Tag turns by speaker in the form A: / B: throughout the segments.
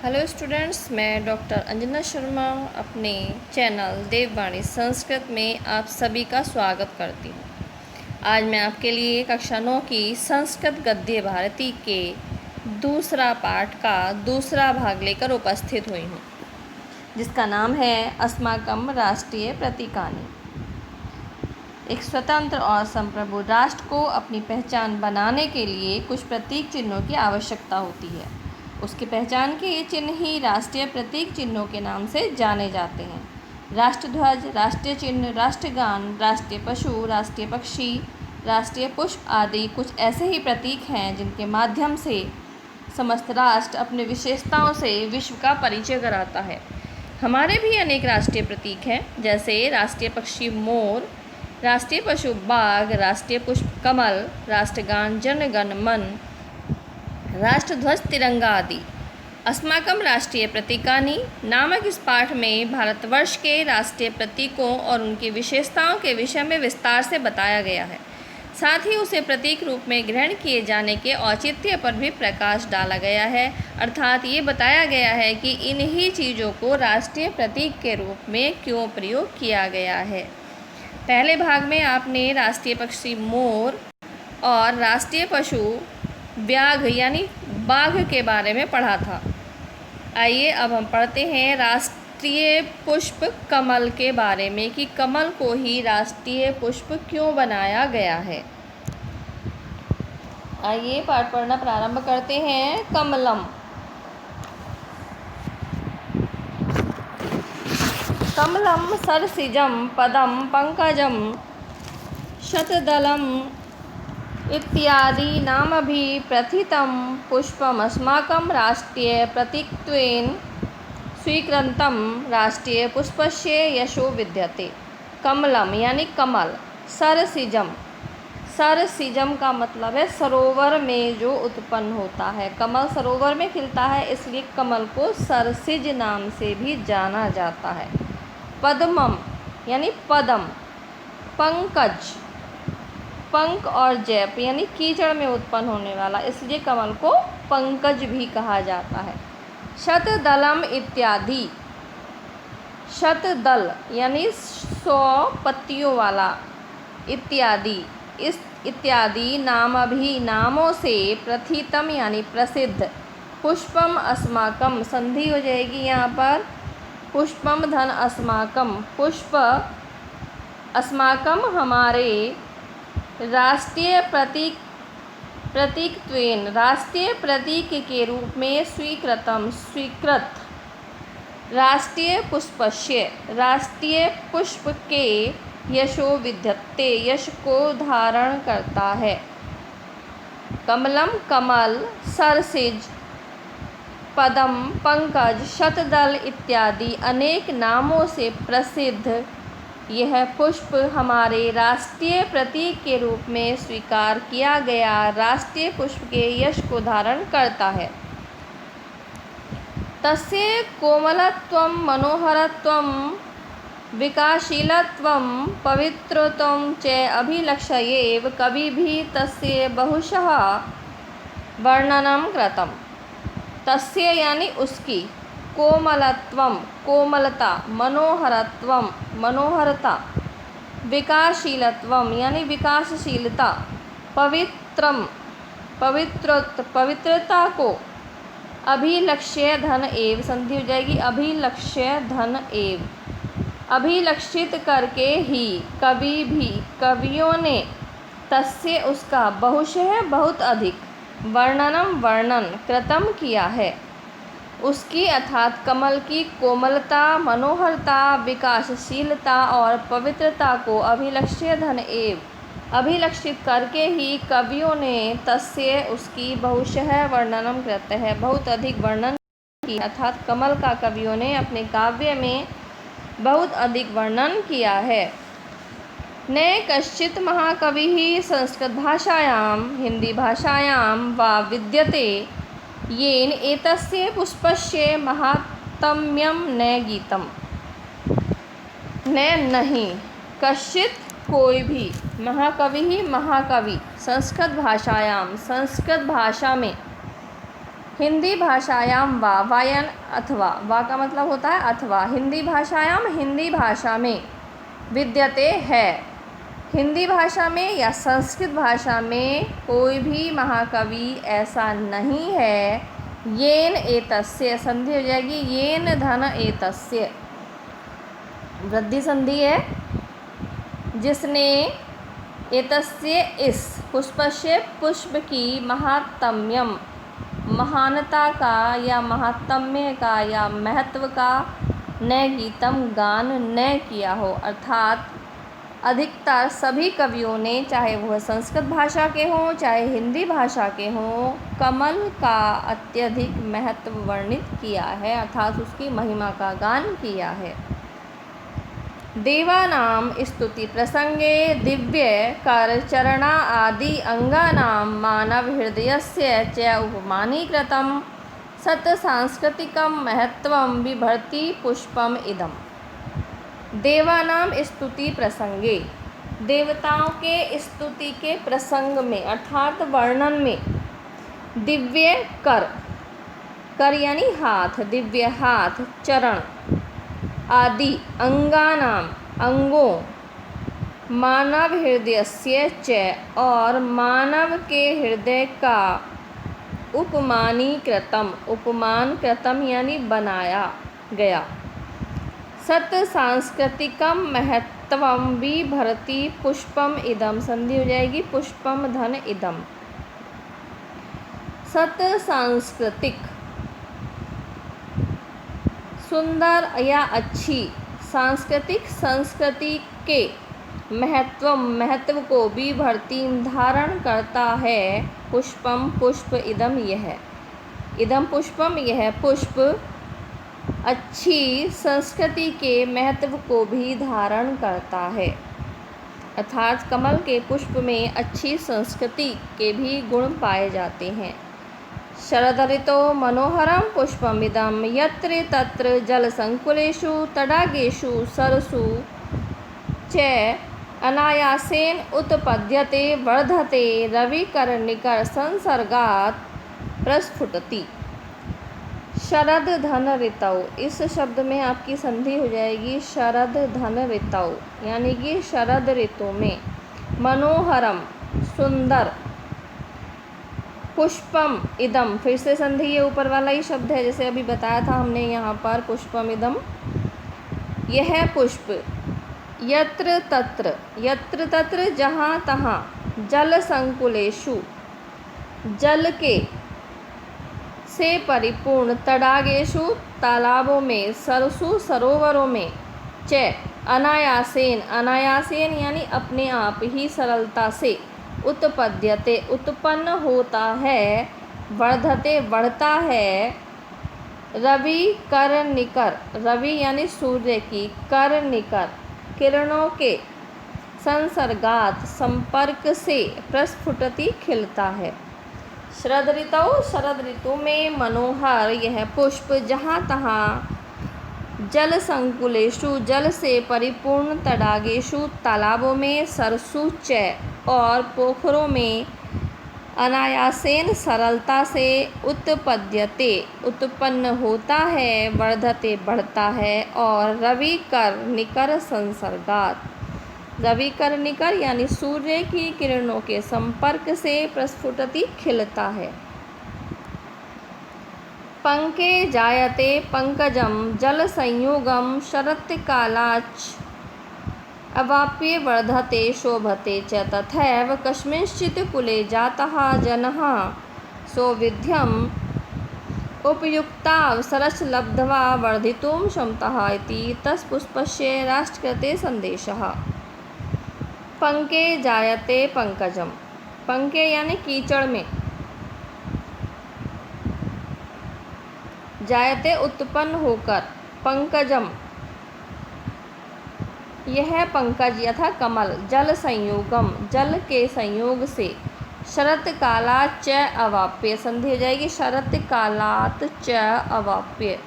A: Hello students, मैं doctor Anjana Sharma अपने channel देववाणी संस्कृत में आप सभी का स्वागत करती हूँ। आज मैं आपके लिए कक्षा 9 की संस्कृत गद्य भारती के दूसरा पाठ का दूसरा भाग लेकर उपस्थित हुई हूँ, जिसका नाम है अस्माकं राष्ट्रीय प्रतीकानि। एक स्वतंत्र और संप्रभु राष्ट्र को अपनी पहचान बनाने के लिए कुछ प्रतीक चिन्हों की आवश्यकता होती है। उसकी पहचान के ये चिन्ह ही राष्ट्रीय प्रतीक चिन्हों के नाम से जाने जाते हैं। राष्ट्रध्वज, राष्ट्रीय चिन्ह, राष्ट्रगान, राष्ट्रीय पशु, राष्ट्रीय पक्षी, राष्ट्रीय पुष्प आदि कुछ ऐसे ही प्रतीक हैं जिनके माध्यम से समस्त राष्ट्र अपने विशेषताओं से विश्व का परिचय कराता है। हमारे भी अनेक राष्ट्रीय प्रतीक हैं, जैसे राष्ट्रीय पक्षी मोर, राष्ट्रीय पशु बाघ, राष्ट्रीय पुष्प कमल, राष्ट्रगान जन गण मन, राष्ट्रध्वज तिरंगा आदि। अस्माकं राष्ट्रीय प्रतीकानि नामक इस पाठ में भारतवर्ष के राष्ट्रीय प्रतीकों और उनकी विशेषताओं के विषय में विस्तार से बताया गया है। साथ ही उसे प्रतीक रूप में ग्रहण किए जाने के औचित्य पर भी प्रकाश डाला गया है, अर्थात ये बताया गया है कि इन्हीं चीज़ों को राष्ट्रीय प्रतीक के रूप में क्यों प्रयोग किया गया है। पहले भाग में आपने राष्ट्रीय पक्षी मोर और राष्ट्रीय पशु व्याघ्र यानी बाघ के बारे में पढ़ा था। आइए अब हम पढ़ते हैं राष्ट्रीय पुष्प कमल के बारे में कि कमल को ही राष्ट्रीय पुष्प क्यों बनाया गया है। आइए पाठ पढ़ना प्रारंभ करते हैं। कमलम। कमलम सरसिजम पदम पंकजम शतदलम इत्यादि नामभि प्रथितं पुष्पमस्माकं राष्ट्रीय प्रतीकत्वेन स्वीकृतं राष्ट्रीय पुष्पस्य यशो विद्यते। कमलम यानी कमल, सरसिजम, सरसिजम का मतलब है सरोवर में जो उत्पन्न होता है। कमल सरोवर में खिलता है, इसलिए कमल को सरसिज नाम से भी जाना जाता है। पद्मम यानी पदम, पंकज, पंख और जैप यानी कीचड़ में उत्पन्न होने वाला, इसलिए कमल को पंकज भी कहा जाता है। शतदलम इत्यादि, शतदल यानी 100 पत्तियों वाला, इत्यादि इस इत्यादि नामभि नामों से प्रथितम यानी प्रसिद्ध, पुष्पम अस्माकम संधि हो जाएगी यहाँ पर, पुष्पम धन अस्माकम, पुष्प अस्माकम हमारे राष्ट्रीय प्रतीकत्वेन राष्ट्रीय प्रतीक के रूप में स्वीकृत राष्ट्रीय पुष्पस्य राष्ट्रीय पुष्प के यशो विद्यते यश को धारण करता है। कमलम कमल, सरसिज, पदम, पंकज, शतदल इत्यादि अनेक नामों से प्रसिद्ध यह पुष्प हमारे राष्ट्रीय प्रतीक के रूप में स्वीकार किया गया राष्ट्रीय पुष्प के यश को धारण करता है। तस्य कोमलत्वं, मनोहरत्वं, विकासशीलत्वं, पवित्रत्वं च अभिलक्ष्यैव कविभिः तस्य बहुशः वर्णनं कृतम्। तस्य यानी उसकी, कोमलत्वम कोमलता, मनोहरत्वम मनोहरता, विकासशीलत्वम यानी विकासशीलता, पवित्रम पवित्रता को, अभिलक्ष्य धन एव संधि हो जाएगी, अभिलक्ष्य धन एव अभिलक्षित करके ही कवियों ने तस्य उसका बहुशः बहुत अधिक वर्णन कृतम किया है। उसकी अर्थात कमल की कोमलता, मनोहरता, विकासशीलता और पवित्रता को अभिलक्ष्य धन एव अभिलक्षित करके ही कवियों ने तस्य उसकी बहुशः वर्णनम कृत है बहुत अधिक वर्णन की, अर्थात कमल का कवियों ने अपने काव्य में बहुत अधिक वर्णन किया है। न कश्चित् महाकविः संस्कृत भाषायां हिंदी भाषायां वा विद्यते येन एतस्य पुष्पस्य महात्म्यं न गीतम्। नहीं, कश्चित् कोई भी, महाकवि ही महाकवि, संस्कृत भाषायाम संस्कृत भाषा में, हिंदी भाषायां वा, वायन अथवा, वा का मतलब होता है अथवा, हिंदी भाषायां, हिंदी भाषा में, विद्यते है, हिंदी भाषा में या संस्कृत भाषा में कोई भी महाकवि ऐसा नहीं है, येन एतस्य, संधि हो जाएगी येन धन एतस्य, वृद्धि संधि है, जिसने एतस्य इस पुष्पस्य, पुष्प की, महात्म्यम, महानता का या महात्म्य का या महत्व का, न गीतम, गान न किया हो, अर्थात अधिकतर सभी कवियों ने, चाहे वह संस्कृत भाषा के हों चाहे हिंदी भाषा के हों, कमल का अत्यधिक महत्व वर्णित किया है, अर्थात उसकी महिमा का गान किया है। देवानां स्तुति प्रसंगे दिव्य कर चरणा आदि अंगानां मानव हृदयस्य च उपमानीकृतं सत सांस्कृतिकं महत्वं बिभर्ति पुष्पम इदम्। देवानाम स्तुति प्रसंगे, देवताओं के स्तुति के प्रसंग में अर्थात वर्णन में, दिव्य कर, कर यानी हाथ, दिव्य हाथ, चरण, आदि अंगानाम, अंगों, मानव हृदयस्य च, और मानव के हृदय का, उपमानीकृतम, उपमान कृतम यानी बनाया गया, सत सांस्कृतिकम महत्वम बिभर्ति पुष्पम इदम, संधि हो जाएगी पुष्पम धन इदम। सत सांस्कृतिक, सुंदर या अच्छी, सांस्कृतिक, संस्कृति के, महत्व, महत्व को, बिभर्ति धारण करता है, पुष्पम, पुष्प, इदम यह, इदम पुष्पम यह पुष्प, अच्छी संस्कृति के महत्व को भी धारण करता है, अर्थात कमल के पुष्प में अच्छी संस्कृति के भी गुण पाए जाते हैं। शरद ऋतो मनोहरम पुष्पमिदं यत्र तत्र जलसंकुलेषु तडागेषु सरसु च अनायासेन उत्पद्यते वर्धते रविकर्णिकर संसर्गात् प्रस्फुटति। शरद धन ऋतौ, इस शब्द में आपकी संधि हो जाएगी शरद धन ऋतौ, यानी कि शरद ऋतु में, मनोहरम, सुंदर, पुष्पम इदम, फिर से संधि ये ऊपर वाला ही शब्द है जैसे अभी बताया था हमने यहाँ पर, पुष्पम इदम यह पुष्प, यत्र तत्र, यत्र तत्र जहाँ तहाँ, जल संकुलेषु, जल के से परिपूर्ण, तडागेषु, तालाबों में, सरसु, सरोवरों में, च अनायासेन, अनायासेन यानी अपने आप ही, सरलता से, उत्पद्यते उत्पन्न होता है, वर्धते बढ़ता है, रवि कर निकर, रवि यानी सूर्य की, कर निकर किरणों के, संसर्गात संपर्क से, प्रस्फुटति खिलता है। शरद ऋतु, शरद ऋतु में मनोहर यह पुष्प जहाँ तहाँ, जल संकुलेषु, जल से परिपूर्ण, तडागेषु, तालाबों में, सरसु च, और पोखरों में, अनायासेन, सरलता से, उत्पद्यते उत्पन्न होता है, वर्धते बढ़ता है, और रवि कर निकर संसर्गात, रवि कर निकर यानी सूर्य की किरणों के संपर्क से, प्रस्फुटति खिलता है। पंके जायते पंकजम जल संयुगम शरत्कालाच् अवाप्य वर्धते शोभते च तथैव कस्मिंश्चित् कुले जातः जनः सौविध्यम् उपयुक्तावसरश्च लब्ध्वा वर्धितुं क्षमतः इति तत्पुष्पस्य राष्ट्रकृते सन्देशः। पंके जायते पंकजम, पंके यानी कीचड़ में, जायते उत्पन्न होकर, पंकजम यह पंकज यथा कमल, जल संयोगम जल के संयोग से, शरत कालात् च अवाप्य, संधि हो जाएगी शरत कालात् च अवाप्य,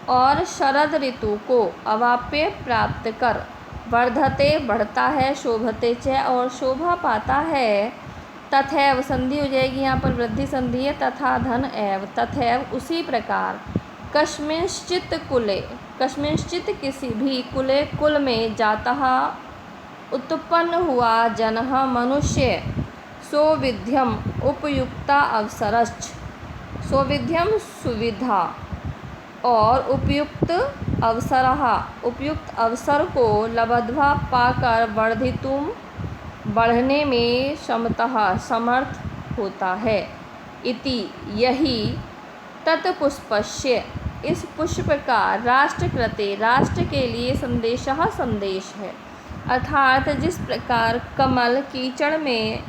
A: और शरद ऋतु को अवाप्य प्राप्त कर, वर्धते बढ़ता है, शोभते च और शोभा पाता है, तथैव संधि हो जाएगी, यहाँ पर वृद्धि संधि है। तथा धन एव, तथैव उसी प्रकार, कस्मिंश्चित् कुले, कस्मिंश्चित् किसी भी कुले कुल में जातः उत्पन्न हुआ जनः मनुष्य सौविध्यम उपयुक्ता अवसरश्च, सौविध्यम सुविधा और उपयुक्त अवसरः उपयुक्त अवसर को लब्ध्वा पाकर वर्धितुम बढ़ने में क्षमतः समर्थ होता है। इति यही तत्पुष्पस्य, इस पुष्प का राष्ट्रकृते, राष्ट्र के लिए संदेशः संदेश है। अर्थात जिस प्रकार कमल कीचड़ में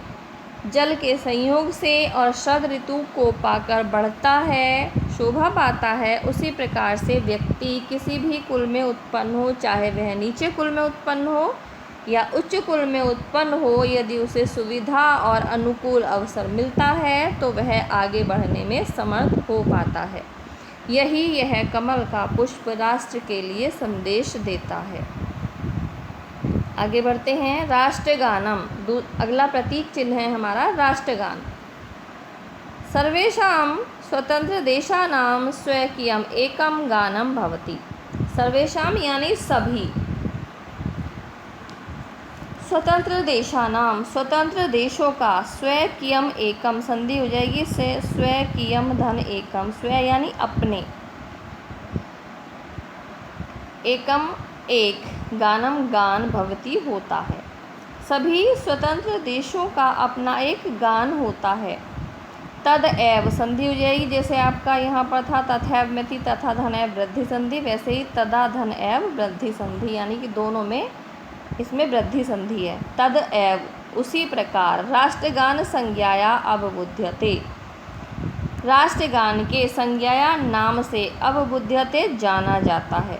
A: जल के संयोग से और शरद ऋतु को पाकर बढ़ता है, शोभा पाता है, उसी प्रकार से व्यक्ति किसी भी कुल में उत्पन्न हो, चाहे वह नीचे कुल में उत्पन्न हो या उच्च कुल में उत्पन्न हो, यदि उसे सुविधा और अनुकूल अवसर मिलता है तो वह आगे बढ़ने में समर्थ हो पाता है। यही यह कमल का पुष्प राष्ट्र के लिए संदेश देता है। आगे बढ़ते हैं। राष्ट्रगानम, अगला प्रतीक चिन्ह है हमारा राष्ट्रगान। सर्वेषां स्वतंत्र देशानां स्वकीयम एकम गानम भवति। सर्वेषां यानी सभी, स्वतंत्र देशानाम स्वतंत्र देशों का, स्वकीयम एकम संधि हो जाएगी से स्वकीयम धन एकम, स्व यानी अपने, एकम एक, गानम गान भवति होता है। सभी स्वतंत्र देशों का अपना एक गान होता है। तद एव संधि हो जाएगी, जैसे आपका यहाँ पर था तथैव में थी तथा धन एव वृद्धि संधि, वैसे ही तदा धन एव वृद्धि संधि, यानी कि दोनों में इसमें वृद्धि संधि है। तद एव उसी प्रकार, राष्ट्रगान संज्ञाया अवबुध्यते, राष्ट्रगान के संज्ञाया नाम से अवबुध्यते जाना जाता है।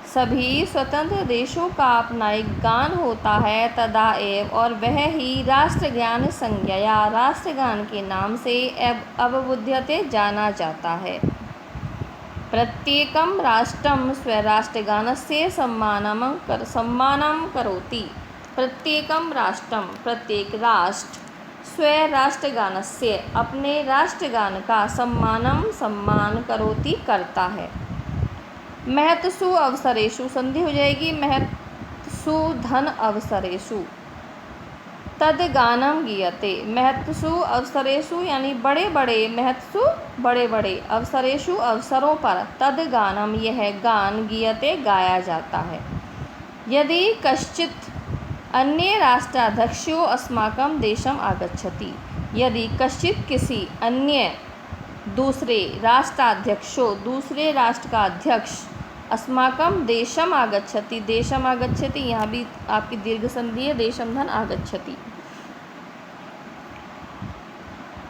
A: सभी स्वतंत्र देशों का अपना एक गान होता है। तदा एव और वह ही राष्ट्रगान संज्ञाया, राष्ट्रगान के नाम से अवबुध्यते जाना जाता है। प्रत्येकम राष्ट्रम स्वराष्ट्रगानस्य सम्मानं करोति। प्रत्येकम राष्ट्रम, प्रत्येक राष्ट्र, स्वराष्ट्रगानस्य अपने राष्ट्रगान का सम्मान करोति करता है। महत्सु अवसरेषु संधि हो जाएगी, महत्सु धन अवसरेषु, तद गानम गीयते। महत्सु अवसरेषु यानी बड़े बड़े, महत्सु बड़े बड़े, अवसरेषु अवसरों पर, तद गानम यह गान गीयते गाया जाता है। यदि कश्चित् अन्य राष्ट्राध्यक्षो अस्माकं देशम आगच्छति, यदि कश्चित् किसी अन्य दूसरे राष्ट्राध्यक्षो, दूसरे राष्ट्र का अध्यक्ष, अस्माकं देशम आगच्छति, देशम आगच्छति यहाँ भी आपकी दीर्घ संधि है, देशम धन आगच्छति,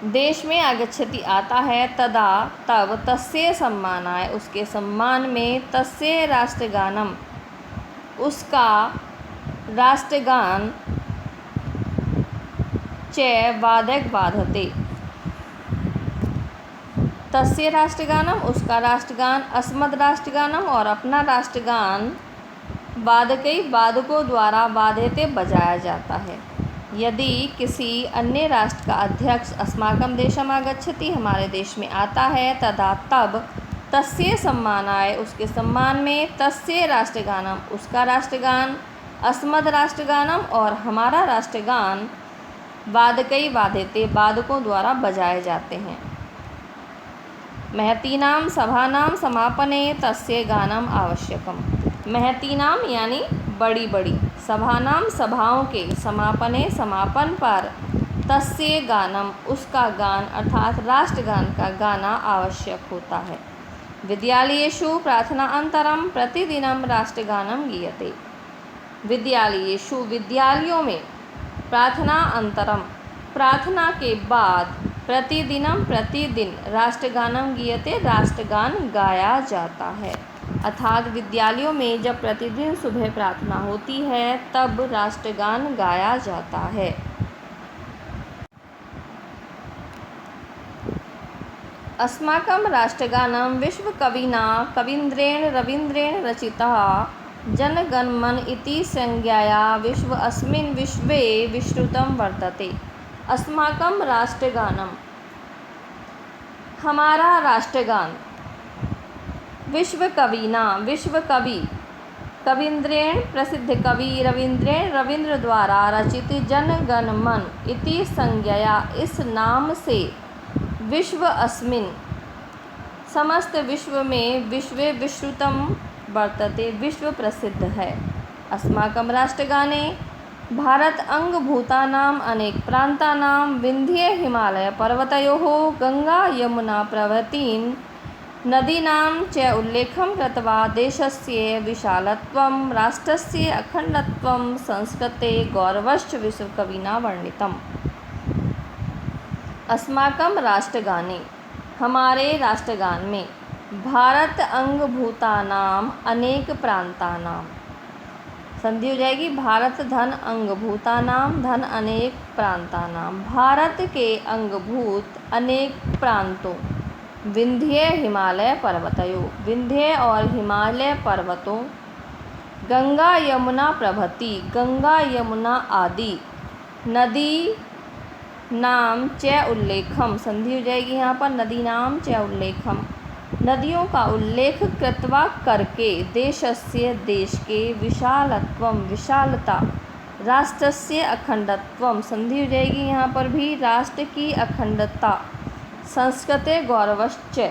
A: देश में आगच्छति आता है। तदा तब, तस्य सम्मानाय उसके सम्मान में, तस्य राष्ट्रगानम उसका राष्ट्रगान, च वादक बाधते, तस्य राष्ट्रगानम उसका राष्ट्रगान, अस्मद राष्ट्रगानम और अपना राष्ट्रगान, वादकई वादकों द्वारा वाद्यते बजाया जाता है। यदि किसी अन्य राष्ट्र का अध्यक्ष अस्माकं देशम आगच्छति हमारे देश में आता है, तदा तब, तस्य सम्मानाय उसके सम्मान में, तस्य राष्ट्रगानम उसका राष्ट्रगान, अस्मद राष्ट्रगानम और हमारा राष्ट्रगान, वादकई वाद्यते वादकों द्वारा बजाए जाते हैं। महतीनां सभानां समापने तस्य गानम आवश्यकम। महतीनां यानी बड़ी बड़ी, सभानां सभाओं के, समापने समापन पर, तस्य गानम उसका गान अर्थात राष्ट्रगान का गाना आवश्यक होता है। विद्यालयेषु प्रार्थनान्तरं प्रतिदिनं राष्ट्रगानं गीयते। विद्यालयेषु विद्यालयों में, प्रार्थना अंतरम प्रार्थना के बाद, प्रतिदिनम प्रतिदिन, राष्ट्रगानम गीयते राष्ट्रगान गाया जाता है। अर्थात विद्यालयों में जब प्रतिदिन सुबह प्रार्थना होती है तब राष्ट्रगान गाया जाता है। अस्माकं राष्ट्रगानं विश्वकविना कवीन्द्रेण रवीन्द्रेण रचितः जनगणमन इति संज्ञाया विश्व अस्मिन् विश्वे विश्रुतं वर्तते। अस्माकं राष्ट्रगानम, हमारा राष्ट्रगान। विश्वकविना, विश्वकवि कवींद्रेण, प्रसिद्ध कवि रवींद्रेण, रवींद्र द्वारा रचित जन गण मन इति संज्ञया, इस नाम से विश्व अस्मिन्, समस्त विश्व में, विश्वे विश्रुतम वर्तते, विश्व प्रसिद्ध है। अस्माकं राष्ट्रगाने भारत अंगभूतानाम् अनेक प्रान्तानां विन्ध्य हिमालय पर्वतयोः गंगा यमुना प्रभृतीन् नदीनां च उल्लेखं कृत्वा देशस्य विशालत्वं, राष्ट्रस्य अखण्डत्वं, संस्कृते गौरवश्च विश्वकविना वर्णितम्। अस्माकं राष्ट्रगाने, हमारे राष्ट्रगान में, भारत अंगभूतानाम अनेक प्रांतानाम, संधि हो जाएगी, भारत धन अंगभूतानाम, धन अनेक प्रांतानाम, भारत के अंगभूत अनेक प्रांतों, विंध्य हिमालय पर्वतयों, विंध्य और हिमालय पर्वतों, गंगा यमुना प्रभृति, गंगा यमुना आदि, नदी नाम च उल्लेखम, संधि हो जाएगी यहाँ पर, नदी नाम च उल्लेखम, नदियों का उल्लेख कृत्वा करके, देशस्य देश के, विशालत्वम विशालता, राष्ट्रस्य अखंडत्वम, संधि हो जाएगी यहाँ पर भी, राष्ट्र की अखंडता, संस्कृते गौरवश्च,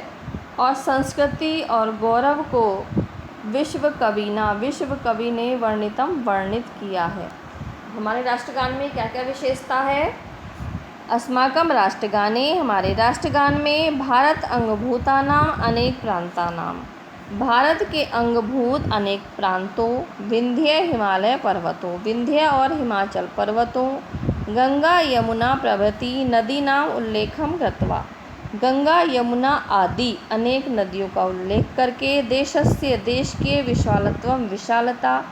A: और संस्कृति और गौरव को, विश्व कविना, विश्व कवि ने वर्णितम वर्णित किया है। हमारे राष्ट्रगान में क्या क्या विशेषता है? अस्माकं राष्ट्रगाने, हमारे राष्ट्रगान में, भारत अंगभूतानाम अनेक प्रांतानाम, भारत के अंगभूत अनेक प्रांतों, विंध्य हिमालय पर्वतों, विंध्य और हिमाचल पर्वतों, गंगा यमुना प्रभृति नदीनाम उल्लेखम कृत्वा, गंगा यमुना आदि अनेक नदियों का उल्लेख करके, देशस्य देश के, विशालत्वम विशालता,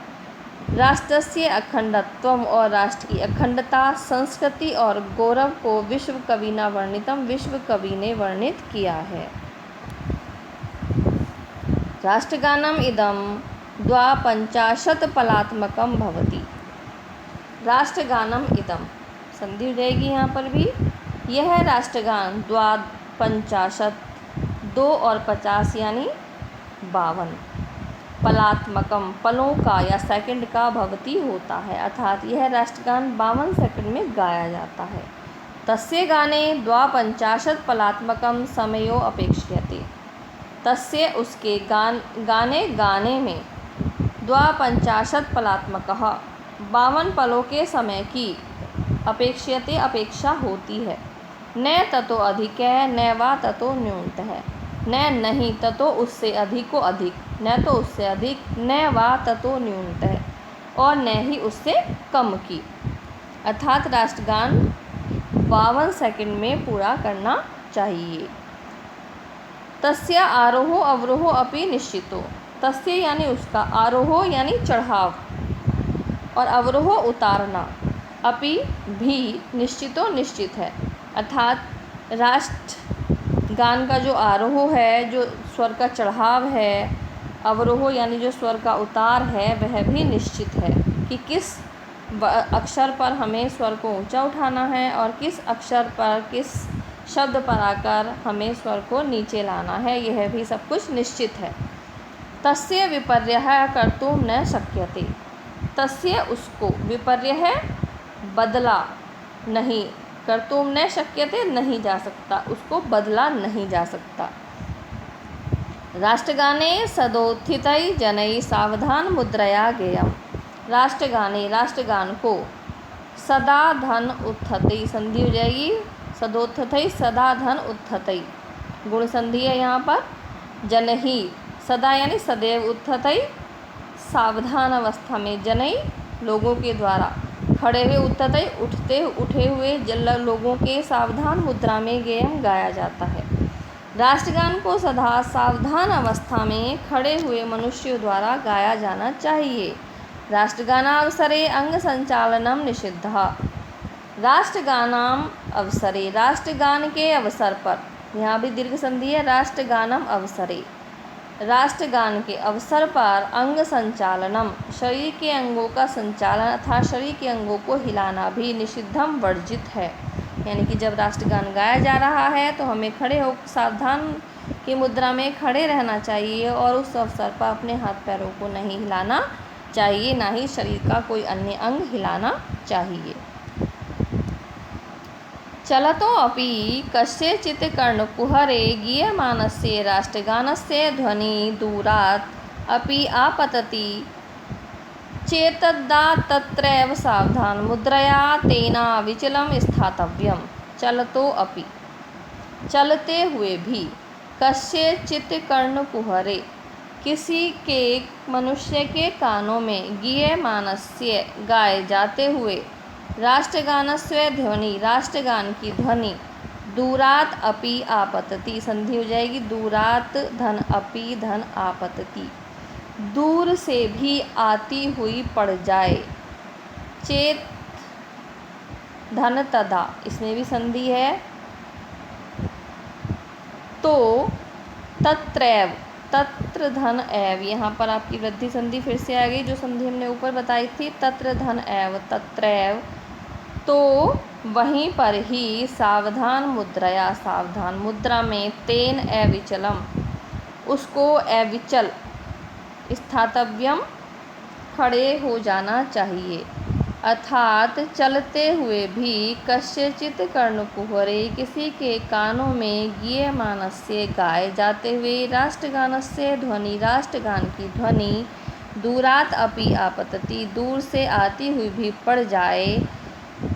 A: राष्ट्रस्य अखंडत्वम और राष्ट्र की अखंडता, संस्कृति और गौरव को, विश्व कविना वर्णितम, विश्व कवि ने वर्णित किया है। राष्ट्रगानम इदं द्वापंचाशत्पलात्मकं भवति। राष्ट्रगानम इदं, संधि हो जाएगी यहाँ पर भी, यह राष्ट्रगान द्वापंचाशत, 2 और 50 यानी 52, पलात्मकम पलों का या सेकंड का भवति होता है, अर्थात यह राष्ट्रगान 52 सेकंड में गाया जाता है। तस्य गाने द्वापंचाशत्पलात्मकं समयो अपेक्ष्यते, तस्य उसके गाने में, द्वापंचाशत्पलात्मकः 52 पलों के समय की, अपेक्ष्यते अपेक्षा होती है, न ततो अधिक है, न वा ततो न्यूनतः, न नहीं ततो उससे अधिक को अधिक, न तो उससे अधिक, न वा ततो न्यूनतः, और न ही उससे कम की, अर्थात राष्ट्रगान 52 सेकंड में पूरा करना चाहिए। तस्य आरोहो अवरोहो अपि निश्चितो, तस्य यानी उसका, आरोहो यानी चढ़ाव, और अवरोहो उतारना, अपि भी, निश्चितो निश्चित है, अर्थात राष्ट्रगान का जो आरोह है, जो स्वर का चढ़ाव है, अवरोह यानी जो स्वर का उतार है, वह भी निश्चित है कि किस अक्षर पर हमें स्वर को ऊंचा उठाना है और किस अक्षर पर, किस शब्द पर आकर हमें स्वर को नीचे लाना है, यह भी सब कुछ निश्चित है। तस्य विपर्यः कर्तुं न शक्यते, तस्य उसको, विपर्यः बदला नहीं, कर्तुं न शक्यते नहीं जा सकता, उसको बदला नहीं जा सकता। राष्ट्रगाने सदोत्थितै जनैः सावधान मुद्रया गेयम्, राष्ट्रगाने, राष्ट्रगान को, सदा धन उत्थतै, संधि हो जाएगी, सदोत्थतै, सदा धन उत्थतै, गुण संधि है यहाँ पर, जनहि, सदा यानी सदैव, उत्थतै सावधान अवस्था में, जनैः लोगों के द्वारा, खड़े हुए, उत्थतै उठे हुए लोगों के, सावधान मुद्रा में गेयम गाया जाता है। राष्ट्रगान को सदा सावधान अवस्था में खड़े हुए मनुष्यों द्वारा गाया जाना चाहिए। राष्ट्रगानावसरे अंग संचालनम निषिद्धः, राष्ट्रगानाम अवसरे, राष्ट्रगान के अवसर पर, यहाँ भी दीर्घ संधि है, राष्ट्रगानम अवसरे, राष्ट्रगान के अवसर पर, अंग संचालनम, शरीर के अंगों का संचालन अर्थात शरीर के अंगों को हिलाना भी, निषिद्धम वर्जित है। यानी कि जब राष्ट्रगान गाया जा रहा है तो हमें खड़े हो सावधान की मुद्रा में खड़े रहना चाहिए और उस अवसर पर अपने हाथ पैरों को नहीं हिलाना चाहिए, ना ही शरीर का कोई अन्य अंग हिलाना चाहिए। चलतो अपि कस्यचित् कर्णकुहरे गीयमानस्य राष्ट्रगानस्य ध्वनिः दूरात् अपि आपतति चेत्तदा तत्रैव सावधान मुद्रया तेनाविचलं स्थातव्यम्। चलतो अपि, चलते हुए भी, कस्यचित् कर्णकुहरे, किसी के मनुष्य के कानों में, गीयमानस्य गाए जाते हुए, राष्ट्रगानस्य ध्वनि राष्ट्रगान की ध्वनि, दूरात अपि आपतति, संधि हो जाएगी, दूरात धन अपि धन आपतति, दूर से भी आती हुई पड़ जाए, चेत धन तदा, इसमें भी संधि है, तो तत्रैव, तत्र धन एव, यहाँ पर आपकी वृद्धि संधि फिर से आ गई, जो संधि हमने ऊपर बताई थी, तत्र धन एव, तत्रैव, तो वहीं पर ही सावधान मुद्रया, सावधान मुद्रा में, तेन अविचलम, उसको अविचल, स्थातव्यम, खड़े हो जाना चाहिए। अर्थात चलते हुए भी, कस्यचित् कर्णकुहरे, किसी के कानों में, गीयमानस्य गाए जाते हुए, राष्ट्रगानस्य ध्वनि राष्ट्रगान की ध्वनि, दूरात अपि आपतति, दूर से आती हुई भी पड़ जाए,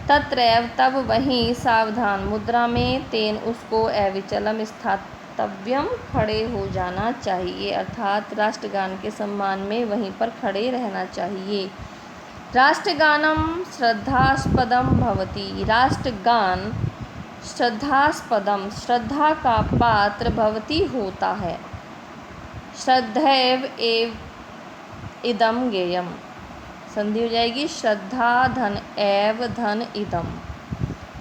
A: तत्रैव, तब वहीं, सावधान मुद्रा में, तेन, उसको, अविचलम, स्थातव्यम, खड़े हो जाना चाहिए। अर्थात राष्ट्रगान के सम्मान में वहीं पर खड़े रहना चाहिए। राष्ट्रगानम श्रद्धास्पदम भवति, राष्ट्रगान श्रद्धास्पदम, श्रद्धा का पात्र, भवति होता है, श्रद्धैव एव इदम गेयम, संधि हो जाएगी, श्रद्धा धन एव धन इदम।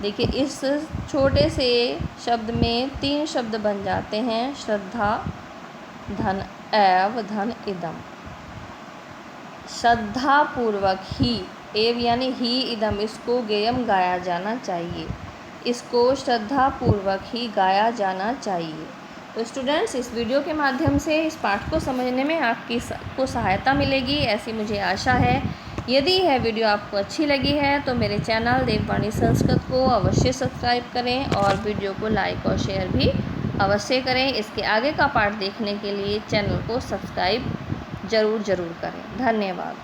A: देखिए इस छोटे से शब्द में 3 शब्द बन जाते हैं, श्रद्धा धन एव धन इदम। श्रद्धा पूर्वक ही, एव यानी ही, इदम, इसको गेयम गाया जाना चाहिए, इसको श्रद्धा पूर्वक ही गाया जाना चाहिए। तो स्टूडेंट्स, इस वीडियो के माध्यम से इस पाठ को समझने में आपकी को सहायता मिलेगी, ऐसी मुझे आशा है। यदि यह वीडियो आपको अच्छी लगी है तो मेरे चैनल देववाणी संस्कृत को अवश्य सब्सक्राइब करें और वीडियो को लाइक और शेयर भी अवश्य करें। इसके आगे का पाठ देखने के लिए चैनल को सब्सक्राइब ज़रूर करें। धन्यवाद।